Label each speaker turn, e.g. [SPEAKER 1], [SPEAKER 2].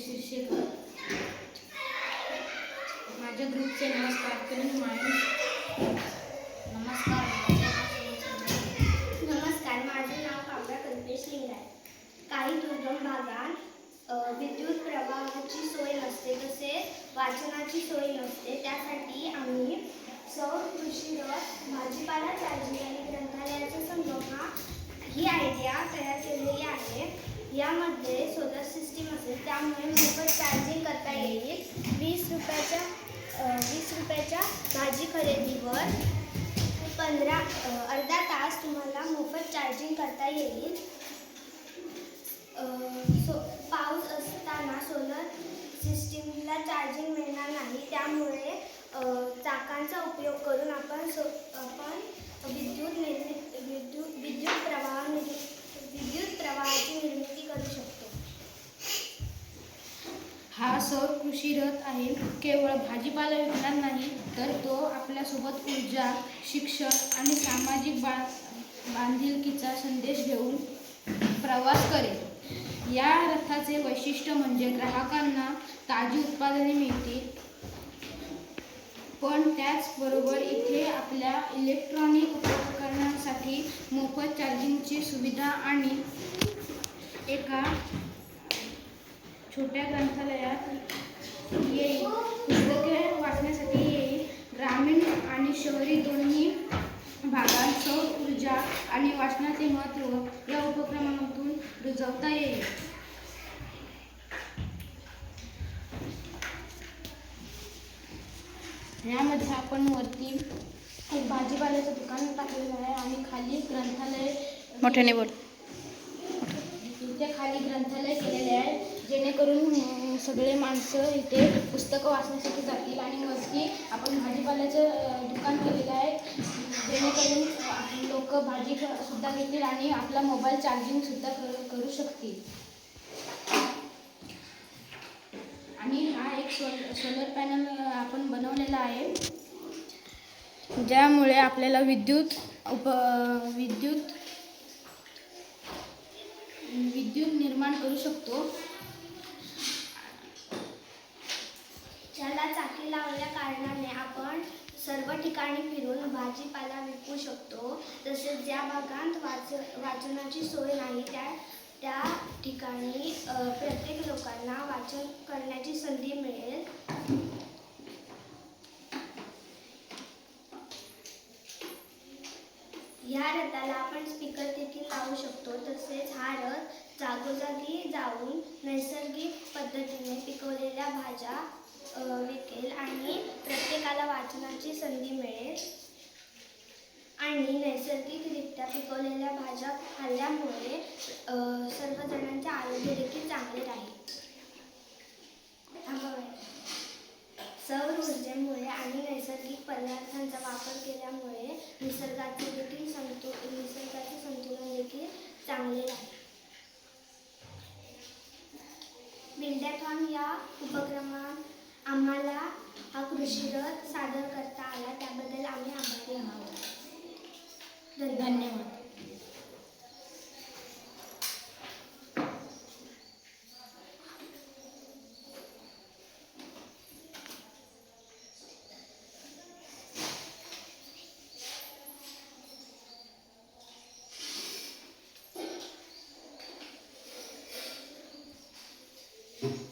[SPEAKER 1] शीर्षक माझ्या ग्रुपचे नमस्कार करून नमस्कार.
[SPEAKER 2] माझे नाव काव्या कल्पेश लिंगाय. काही दुर्गम भागात विद्युत प्रवाहाची सोय नसते, तसेच वाचनाची सोय नसते. त्यासाठी आम्ही सौर कृषी रथ, भाजीपाला चार्जिंग आणि ग्रंथालयाचा संगम ही आयडिया तयार केलेली आहे. यामध्ये सोलर सिस्टीम असेल, त्यामुळे मोफत चार्जिंग करता येईल. 20 रुपयाच्या भाजी खरेदीवर अर्धा तास तुम्हाला मोफत चार्जिंग करता येईल. पाऊस असताना सोलर सिस्टीमला चार्जिंग मिळणार नाही, त्यामुळे चाकांचा उपयोग करून आपण विद्युत प्रवाहाची निर्मिती करू शकतो.
[SPEAKER 1] हा सौर कृषी रथ आहे. केवळ भाजीपाला विकणार नाही, तर तो आपल्यासोबत ऊर्जा, शिक्षण आणि सामाजिक बांधिलकीचा संदेश घेऊन प्रवास करेल. या रथाचे वैशिष्ट्य म्हणजे ग्राहकांना ताजी उत्पादने मिळतील, पण त्याचबरोबर इथे आपल्या इलेक्ट्रॉनिक उपकरणांसाठी मोफत चार्जिंगची सुविधा आणि एका छोट्या ग्रंथालयात येईल. पुस्तके वाचण्यासाठी येईल. ग्रामीण आणि शहरी दोन्ही भागात सौर ऊर्जा आणि वाचनाचे महत्त्व या उपक्रमातून रुजवता येईल. यामध्ये आपण वरती एक भाजीपाल्याचं दुकान टाकलेलं आहे आणि खाली ग्रंथालय
[SPEAKER 3] मोठ्याने बोल.
[SPEAKER 1] इथे खाली ग्रंथालय केलेले आहे, जेणेकरून सगळे माणसं इथे पुस्तकं वाचण्यासाठी जातील. आणि वरती आपण भाजीपाल्याचं दुकान केलेलं आहे, जेणेकरून लोक भाजी सुद्धा घेतील आणि आपला मोबाईल चार्जिंग सुद्धा करू शकतील. आणि हा एक सोलर पॅनल आपण बनवलेला आहे, ज्यामुळे आपल्याला विद्युत निर्माण करू शकतो.
[SPEAKER 2] ज्याला चाकी लावल्या कारणाने आपण सर्व ठिकाणी फिरून भाजीपाला विकू शकतो. तसेच ज्या भागात वाचनाची सोय नाही, त्या ठिकाणी प्रत्येक लोकांना वाचन करण्याची संधी मिळेल. या रथाला आपण स्पीकर देखील लावू शकतो. तसेच हा रथ जागोजागी जाऊन नैसर्गिक पद्धतीने पिकवलेल्या भाज्या विकेल आणि प्रत्येकाला वाचनाची संधी मिळेल. आणि नैसर्गिकरित्या पिकवलेल्या भाज्या खाल्ल्यामुळे सर्वजणांचे आरोग्य देखील चांगले राहील. सौर ऊर्जेमुळे आणि नैसर्गिक पदार्थांचा वापर केल्यामुळे निसर्गाचे संतुलन देखील चांगले राहील. बिल्डॅथॉन या उपक्रमात आम्हाला हा कृषी रथ सादर करता आला, त्याबद्दल आम्ही आभारी आहोत.
[SPEAKER 1] धन्यवाद.
[SPEAKER 4] you